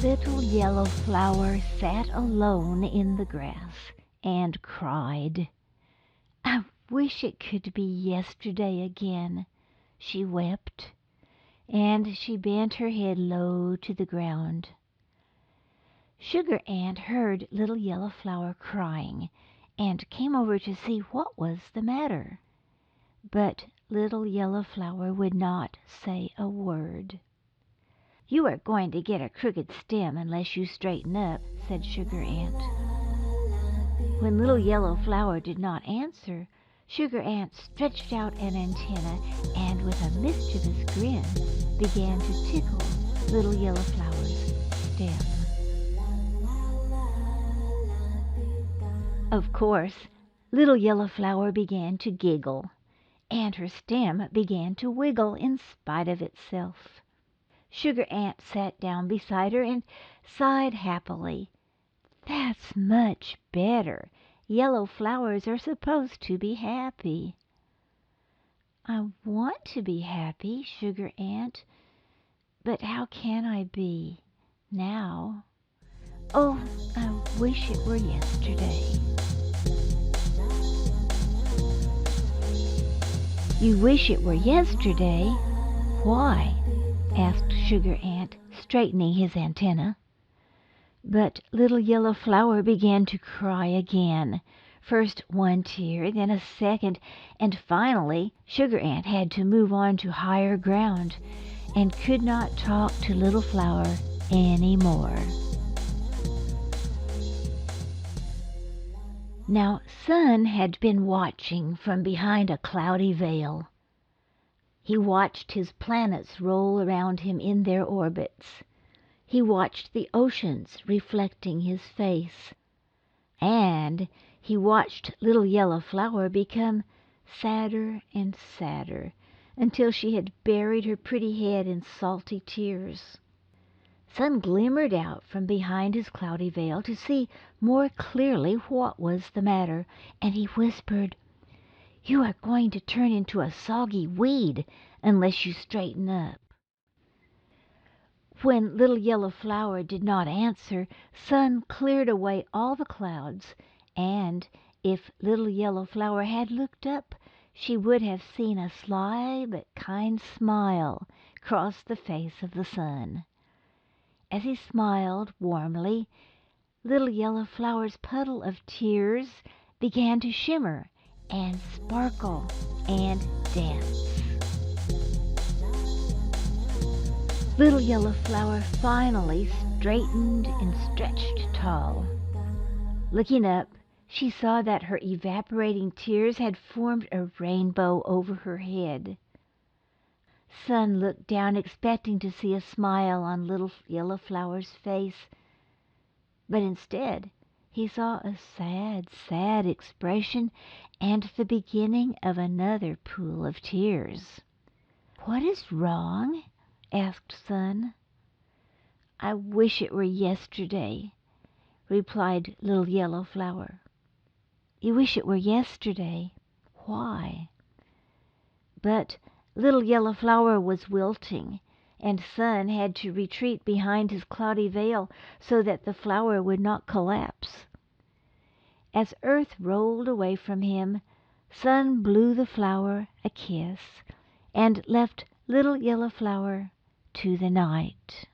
Little Yellow Flower sat alone in the grass and cried. "I wish it could be yesterday again," she wept, and she bent her head low to the ground. Sugar Ant heard Little Yellow Flower crying and came over to see what was the matter. But Little Yellow Flower would not say a word. "You are going to get a crooked stem unless you straighten up," said Sugar Ant. When Little Yellow Flower did not answer, Sugar Ant stretched out an antenna and with a mischievous grin began to tickle Little Yellow Flower's stem. Of course, Little Yellow Flower began to giggle, and her stem began to wiggle in spite of itself. Sugar Ant sat down beside her and sighed happily. "That's much better. Yellow flowers are supposed to be happy." "I want to be happy, Sugar Ant, but how can I be now? Oh, I wish it were yesterday." "You wish it were yesterday? Why?" asked Sugar Ant, straightening his antenna. But Little Yellow Flower began to cry again, first one tear, then a second, and finally Sugar Ant had to move on to higher ground and could not talk to Little Flower any more. Now Sun had been watching from behind a cloudy veil. He watched his planets roll around him in their orbits. He watched the oceans reflecting his face. And he watched Little Yellow Flower become sadder and sadder until she had buried her pretty head in salty tears. Sun glimmered out from behind his cloudy veil to see more clearly what was the matter, and he whispered, "You are going to turn into a soggy weed unless you straighten up." When Little Yellow Flower did not answer, Sun cleared away all the clouds, and if Little Yellow Flower had looked up, she would have seen a sly but kind smile cross the face of the sun. As he smiled warmly, Little Yellow Flower's puddle of tears began to shimmer and sparkle and dance. Little Yellow Flower finally straightened and stretched tall. Looking up, she saw that her evaporating tears had formed a rainbow over her head. Sun looked down expecting to see a smile on Little Yellow Flower's face, but instead he saw a sad, sad expression and the beginning of another pool of tears. "What is wrong?" asked Sun. "I wish it were yesterday," replied Little Yellow Flower. "You wish it were yesterday? Why?" But Little Yellow Flower was wilting, and Sun had to retreat behind his cloudy veil so that the flower would not collapse. As Earth rolled away from him, Sun blew the flower a kiss and left Little Yellow Flower to the night.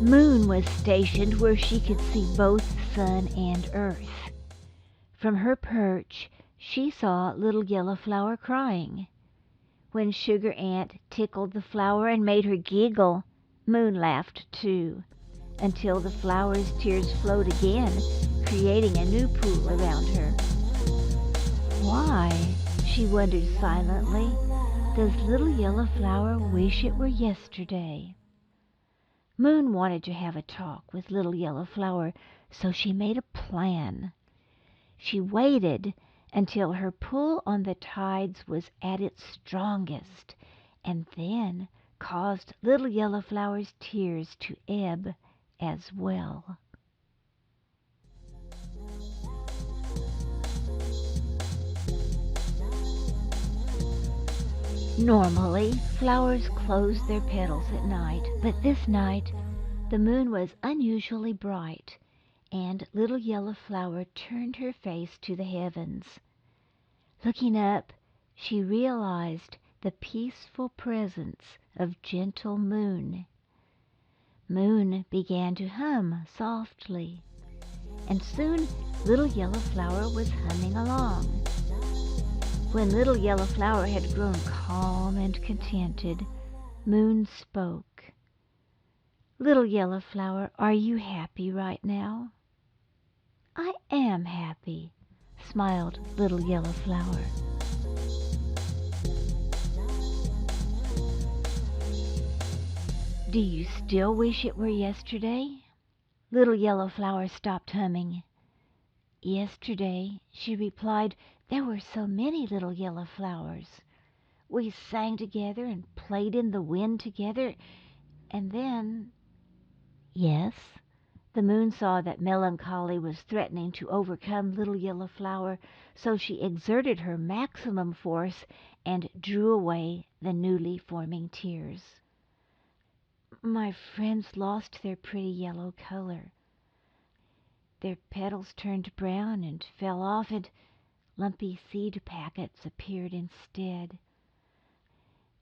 Moon was stationed where she could see both Sun and Earth. From her perch she saw Little Yellow Flower crying. When Sugar Ant tickled the flower and made her giggle, Moon laughed too, until the flower's tears flowed again, creating a new pool around her. Why, she wondered silently, does Little Yellow Flower wish it were yesterday? Moon wanted to have a talk with Little Yellow Flower, so she made a plan. She waited until her pull on the tides was at its strongest, and then caused Little Yellow Flower's tears to ebb as well. Normally, flowers close their petals at night, but this night the moon was unusually bright, and Little Yellow Flower turned her face to the heavens. Looking up, she realized the peaceful presence of gentle Moon. Moon began to hum softly, and soon Little Yellow Flower was humming along. When Little Yellow Flower had grown calm and contented, Moon spoke. "Little Yellow Flower, are you happy right now?" "I am happy," smiled Little Yellow Flower. "Do you still wish it were yesterday?" Little Yellow Flower stopped humming. "Yesterday," she replied, "there were so many little yellow flowers. We sang together and played in the wind together, and then—" Yes, the moon saw that melancholy was threatening to overcome Little Yellow Flower, so she exerted her maximum force and drew away the newly forming tears. "My friends lost their pretty yellow color. Their petals turned brown and fell off, and lumpy seed packets appeared instead.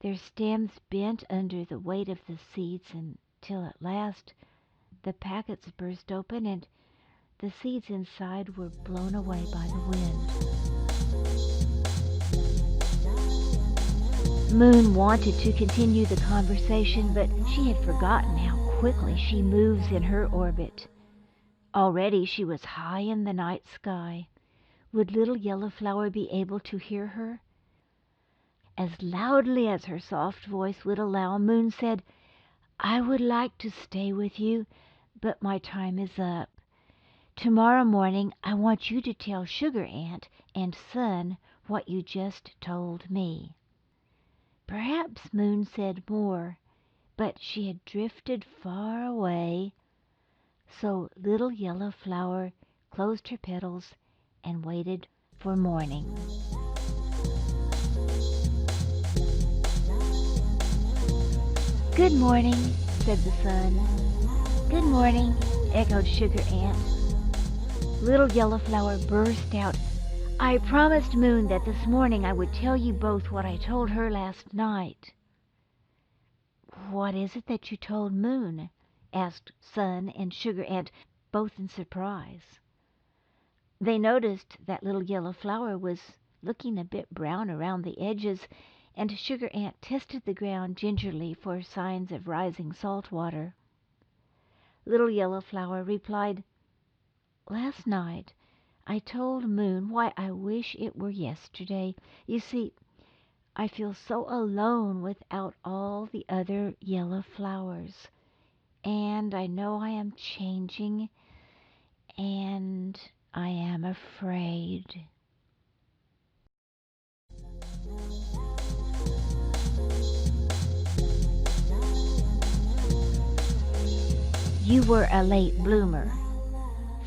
Their stems bent under the weight of the seeds until at last the packets burst open and the seeds inside were blown away by the wind." Moon wanted to continue the conversation, but she had forgotten how quickly she moves in her orbit. Already she was high in the night sky. Would Little Yellow Flower be able to hear her? As loudly as her soft voice would allow, Moon said, "I would like to stay with you, but my time is up. Tomorrow morning I want you to tell Sugar Ant and Sun what you just told me." Perhaps Moon said more, but she had drifted far away. So Little Yellow Flower closed her petals and waited for morning. "Good morning," said the sun. "Good morning," echoed Sugar Ant. Little Yellow Flower burst out, "I promised Moon that this morning I would tell you both what I told her last night." "What is it that you told Moon?" asked Sun and Sugar Ant, both in surprise. They noticed that Little Yellow Flower was looking a bit brown around the edges, and Sugar Ant tested the ground gingerly for signs of rising salt water. Little Yellow Flower replied, "Last night I told Moon why I wish it were yesterday. You see, I feel so alone without all the other yellow flowers. And I know I am changing, and I am afraid." "You were a late bloomer,"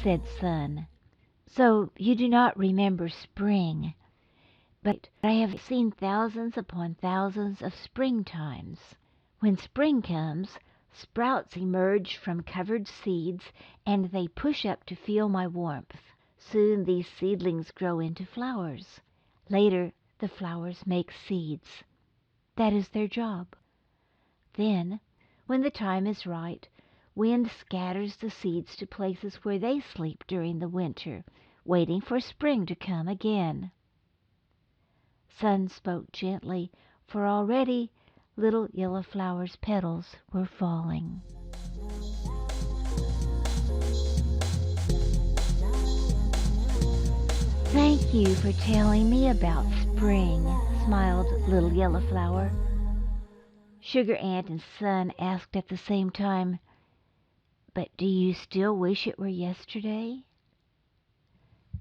said Sun, "so you do not remember spring. But I have seen thousands upon thousands of springtimes. When spring comes, sprouts emerge from covered seeds, and they push up to feel my warmth. Soon these seedlings grow into flowers. Later the flowers make seeds. That is their job. Then, when the time is right, wind scatters the seeds to places where they sleep during the winter, waiting for spring to come again." Sun spoke gently, for already Little Yellow Flower's petals were falling. "Thank you for telling me about spring," smiled Little Yellow Flower. Sugar Ant and Sun asked at the same time, "But do you still wish it were yesterday?"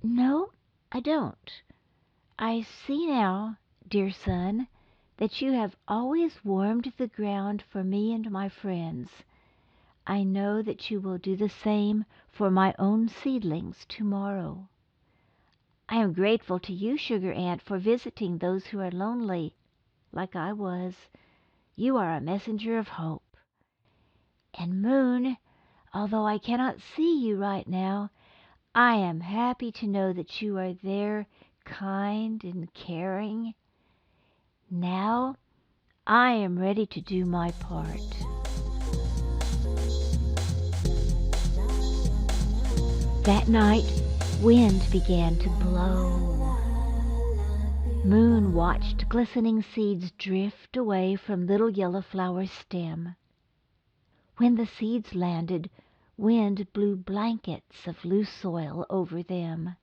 "No, I don't. I see now, dear Sun, that you have always warmed the ground for me and my friends. I know that you will do the same for my own seedlings tomorrow. I am grateful to you, Sugar Ant, for visiting those who are lonely, like I was. You are a messenger of hope. And Moon, although I cannot see you right now, I am happy to know that you are there, kind and caring. Now I am ready to do my part. That night, wind began to blow. Moon watched glistening seeds drift away from Little Yellow Flower's stem. When the seeds landed, wind blew blankets of loose soil over them.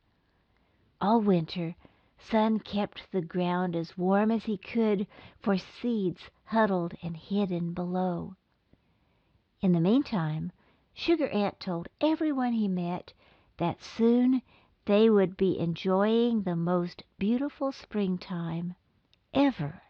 All winter, Sun kept the ground as warm as he could for seeds huddled and hidden below. In the meantime, Sugar Ant told everyone he met that soon they would be enjoying the most beautiful springtime ever.